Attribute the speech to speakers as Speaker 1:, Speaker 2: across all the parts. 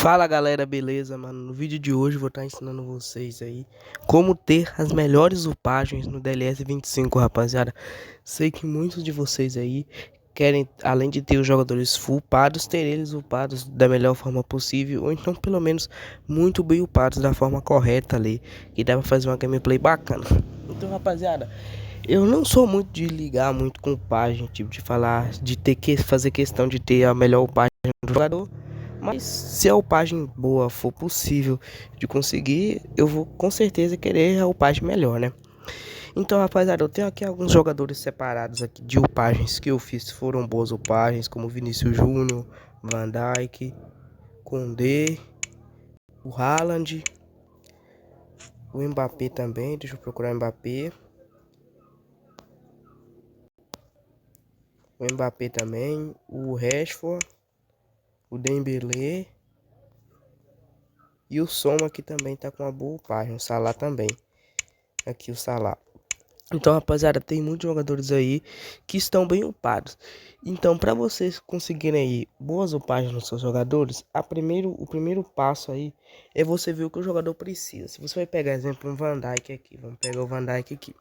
Speaker 1: Fala galera, beleza, mano? No vídeo de hoje eu vou estar ensinando vocês aí como ter as melhores upagens no DLS 25, rapaziada. Sei que muitos de vocês aí querem, além de ter os jogadores full upados, ter eles upados da melhor forma possível, ou então pelo menos muito bem upados da forma correta ali, que dá pra fazer uma gameplay bacana. Então, rapaziada, eu não sou muito de ligar muito com upagem, tipo de falar, de ter que fazer questão de ter a melhor upagem do jogador. Mas se a upagem boa for possível de conseguir, eu vou com certeza querer a upagem melhor, né? Então, rapaziada, eu tenho aqui alguns jogadores separados aqui de upagens que eu fiz, foram boas upagens, como Vinícius Júnior, Van Dijk, Koundé, o Haaland, o Mbappé também, deixa eu procurar o Mbappé também, o Rashford, o Dembélé e o Som aqui também tá com uma boa upagem, o Salah também, aqui o Salah. Então, rapaziada, tem muitos jogadores aí que estão bem upados. Então, para vocês conseguirem aí boas upagens nos seus jogadores, o primeiro passo aí é você ver o que o jogador precisa. Se você vai pegar, exemplo, um Van Dijk aqui, vamos pegar o Van Dijk aqui.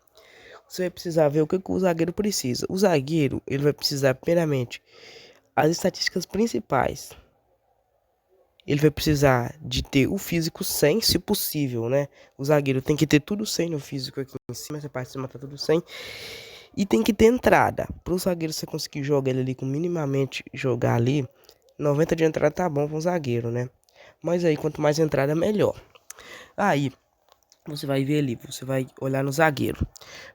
Speaker 1: Você vai precisar ver o que o zagueiro precisa. O zagueiro, ele vai precisar, primeiramente, as estatísticas principais. Ele vai precisar de ter o físico 100, se possível, né? O zagueiro tem que ter tudo 100 no físico aqui em cima, essa parte de cima tá tudo 100. E tem que ter entrada. Para o zagueiro você conseguir jogar ele ali com minimamente jogar ali, 90 de entrada tá bom para um zagueiro, né? Mas aí quanto mais entrada melhor. Aí você vai ver ali, você vai olhar no zagueiro.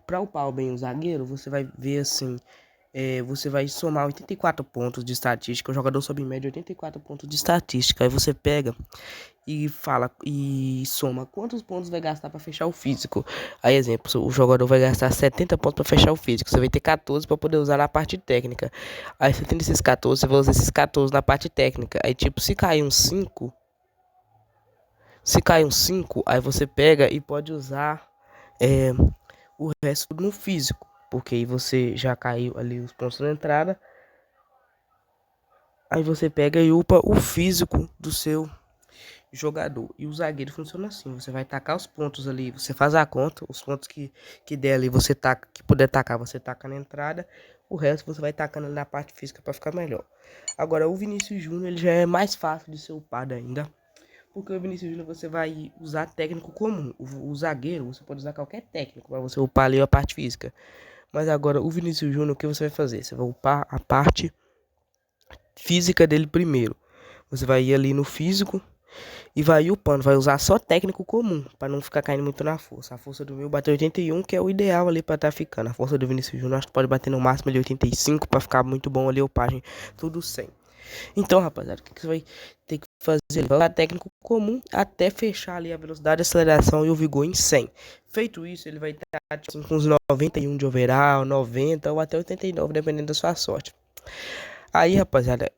Speaker 1: Para upar bem o zagueiro, você vai ver assim, você vai somar 84 pontos de estatística. O jogador sobe em média 84 pontos de estatística. Aí você pega e fala e soma quantos pontos vai gastar para fechar o físico. Aí, exemplo, o jogador vai gastar 70 pontos para fechar o físico. Você vai ter 14 para poder usar na parte técnica. Aí você tem esses 14, você vai usar esses 14 na parte técnica. Aí, tipo, se cair um 5, aí você pega e pode usar o resto no físico. Porque aí você já caiu ali os pontos na entrada. Aí você pega e upa o físico do seu jogador. E o zagueiro funciona assim: você vai tacar os pontos ali, você faz a conta, os pontos que der ali, você taca, que puder tacar, você taca na entrada. O resto você vai tacando na parte física para ficar melhor. Agora, o Vinícius Júnior, ele já é mais fácil de ser upado ainda. Porque o Vinícius Júnior você vai usar técnico comum. O zagueiro, você pode usar qualquer técnico para você upar ali a parte física. Mas agora, o Vinícius Júnior, o que você vai fazer? Você vai upar a parte física dele primeiro. Você vai ir ali no físico e vai upando, vai usar só técnico comum, para não ficar caindo muito na força. A força do meu bateu 81, que é o ideal ali para tá ficando. A força do Vinícius Júnior acho que pode bater no máximo de 85 para ficar muito bom ali a upagem, tudo 100. Então, rapaziada, o que você vai ter que fazer? Vai usar técnico comum até fechar ali a velocidade, a aceleração e o vigor em 100. Feito isso, ele vai estar tipo, com uns 91 de overall, 90 ou até 89, dependendo da sua sorte. Aí, rapaziada,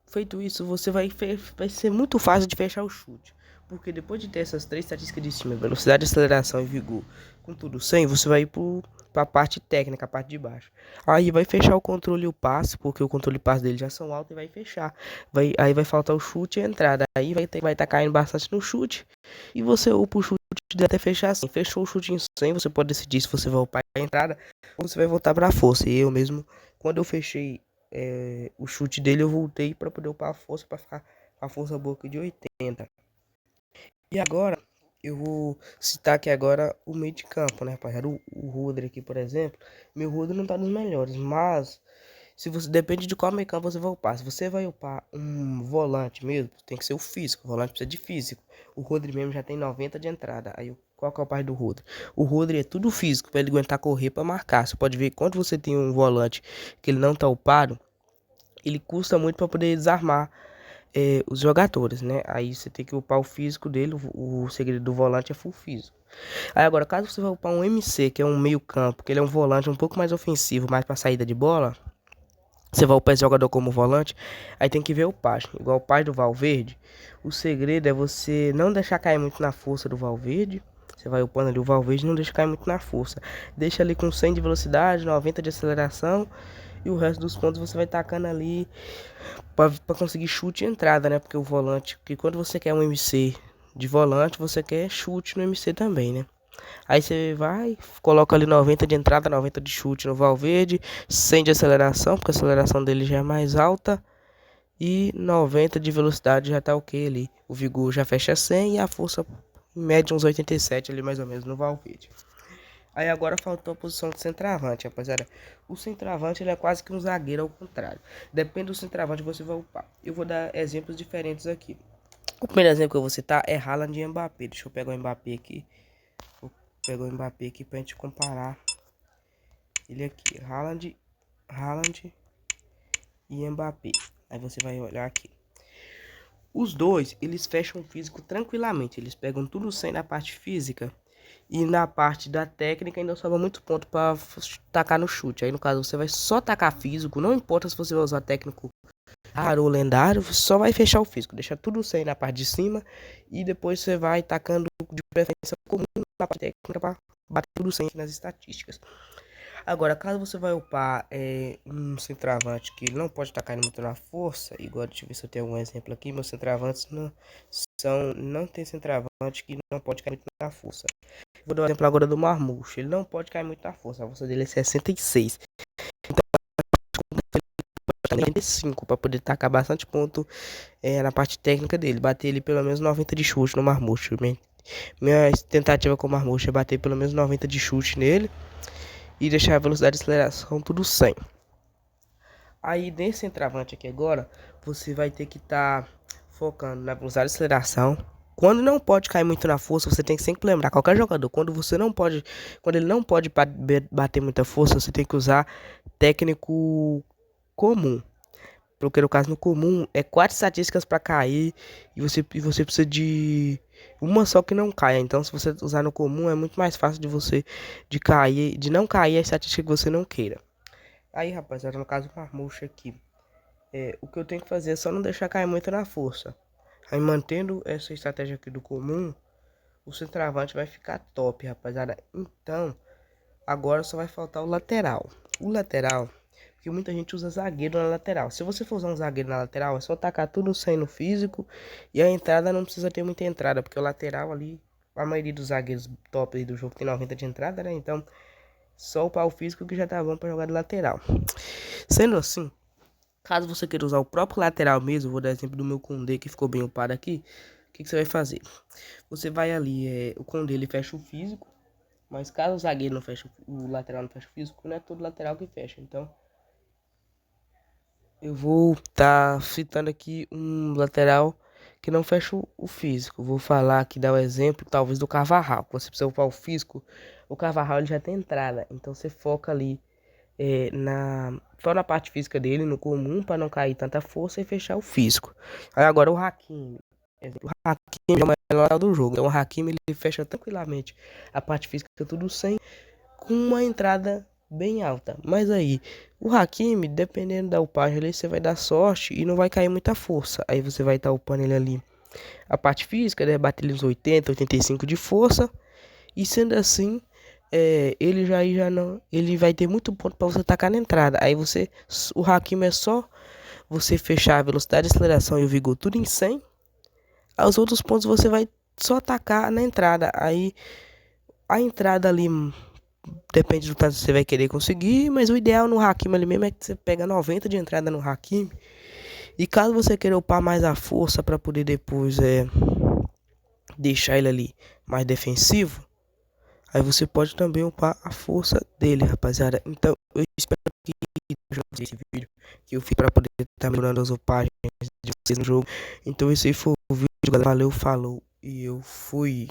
Speaker 1: feito isso, vai ser muito fácil de fechar o chute. Porque depois de ter essas três estatísticas de cima, velocidade, aceleração e vigor, com tudo 100, você vai ir para a parte técnica, a parte de baixo. Aí vai fechar o controle e o passe, porque o controle e o passe dele já são altos e vai fechar. Aí vai faltar o chute e a entrada. Aí vai estar caindo bastante no chute. E você upa o chute até fechar assim. Fechou o chute em 100, você pode decidir se você vai upar a entrada ou você vai voltar para a força. E eu mesmo, quando eu fechei o chute dele, eu voltei para poder upar a força, para ficar com a força boa aqui de 80. E agora eu vou citar aqui agora o meio de campo, né, rapaziada? O Rodri aqui, por exemplo, meu Rodri não tá nos melhores, mas se você depende de qual meio campo você vai upar. Se você vai upar um volante mesmo, tem que ser o físico. O volante precisa de físico. O Rodri mesmo já tem 90 de entrada. Aí qual que é o pai do Rodri? O Rodri é tudo físico para ele aguentar correr para marcar. Você pode ver quando você tem um volante que ele não tá upado, ele custa muito para poder desarmar os jogadores, né? Aí você tem que upar o físico dele. O segredo do volante é full físico. Aí agora, caso você vai upar um MC, que é um meio campo, que ele é um volante um pouco mais ofensivo, mais para saída de bola, você vai upar esse jogador como volante, aí tem que ver o passe. Igual o pai do Valverde, o segredo é você não deixar cair muito na força do Valverde. Você vai upando ali o Valverde, não deixa cair muito na força. Deixa ali com 100 de velocidade, 90 de aceleração E o resto dos pontos você vai tacando ali pra conseguir chute e entrada, né? Porque o volante, porque quando você quer um MC de volante, você quer chute no MC também, né? Aí você vai, coloca ali 90 de entrada, 90 de chute no Valverde, 100 de aceleração, porque a aceleração dele já é mais alta, e 90 de velocidade já tá ok ali. O vigor já fecha 100 e a força mede uns 87 ali mais ou menos no Valverde. Aí agora faltou a posição de centroavante, rapaziada. O centroavante ele é quase que um zagueiro ao contrário. Depende do centroavante que você vai upar. Eu vou dar exemplos diferentes aqui. O primeiro exemplo que eu vou citar é Haaland e Mbappé. Deixa eu pegar o Mbappé aqui. Vou pegar o Mbappé aqui pra gente comparar ele aqui. Haaland e Mbappé. Aí você vai olhar aqui. Os dois, eles fecham o físico tranquilamente. Eles pegam tudo 100 na parte física. E na parte da técnica ainda sobra muito ponto pra tacar no chute. Aí no caso você vai só tacar físico. Não importa se você vai usar técnico raro ou lendário. Só vai fechar o físico. Deixa tudo 100 na parte de cima. E depois você vai tacando de preferência comum na parte técnica pra bater tudo 100 nas estatísticas. Agora, caso você vai upar um centroavante que não pode tacar muito na força, igual, deixa eu ver se eu tenho algum exemplo aqui, meus centroavantes não tem centroavante que não pode cair muito na força. Vou dar um exemplo agora do Marmouche, ele não pode cair muito na força, a força dele é 66. Então, 95 para poder tacar bastante ponto na parte técnica dele, bater ele pelo menos 90 de chute no Marmouche. Minha tentativa com o Marmouche é bater pelo menos 90 de chute nele e deixar a velocidade de aceleração tudo 100. Aí nesse centroavante aqui agora, você vai ter que estar focando na velocidade de aceleração. Quando não pode cair muito na força, você tem que sempre lembrar, qualquer jogador, quando ele não pode bater muita força, você tem que usar técnico comum. Porque no caso no comum é 4 estatísticas para cair e você precisa de uma só que não caia. Então se você usar no comum é muito mais fácil de não cair a estatística que você não queira. Aí, rapaziada, no caso do Marmouche aqui, o que eu tenho que fazer é só não deixar cair muito na força. Aí mantendo essa estratégia aqui do comum, o centroavante vai ficar top, rapaziada. Então, agora só vai faltar o lateral. O lateral, porque muita gente usa zagueiro na lateral. Se você for usar um zagueiro na lateral, é só tacar tudo 100 no físico. E a entrada não precisa ter muita entrada, porque o lateral ali, a maioria dos zagueiros top do jogo tem 90 de entrada, né? Então, só upar o físico que já tá bom pra jogar de lateral. Sendo assim, caso você queira usar o próprio lateral mesmo, vou dar exemplo do meu Koundé que ficou bem upado aqui. O que você vai fazer? Você vai ali, o Koundé ele fecha o físico. Mas caso o zagueiro não feche, o lateral não feche o físico, não é todo lateral que fecha. Então, eu vou estar citando aqui um lateral que não fecha o físico. Vou falar aqui, dar o exemplo, talvez do Carvajal. Você precisa upar o físico, o Carvajal ele já tem entrada. Então, você foca ali só na parte física dele, no comum, para não cair tanta força e fechar o físico. Aí agora o Hakimi. O Hakimi é o melhor do jogo. Então o Hakimi ele fecha tranquilamente a parte física tudo sem, com uma entrada bem alta. Mas aí, o Hakimi, dependendo da upagem ali, você vai dar sorte e não vai cair muita força. Aí você vai estar upando ele ali. A parte física, né, bater ele uns 80, 85 de força. E sendo assim, ele já não, ele vai ter muito ponto para você tacar na entrada. Aí o Hakimi é só você fechar a velocidade de aceleração e o vigor tudo em 100. Os outros pontos você vai só atacar na entrada. Aí a entrada ali depende do tanto que você vai querer conseguir, mas o ideal no Hakimi ali mesmo é que você pega 90 de entrada no Hakimi. E caso você queira upar mais a força para poder depois deixar ele ali mais defensivo, aí você pode também upar a força dele, rapaziada. Então eu espero que esse vídeo que eu fiz para poder estar melhorando as upagens de vocês no jogo. Então esse aí foi o vídeo, galera. Valeu, falou e eu fui.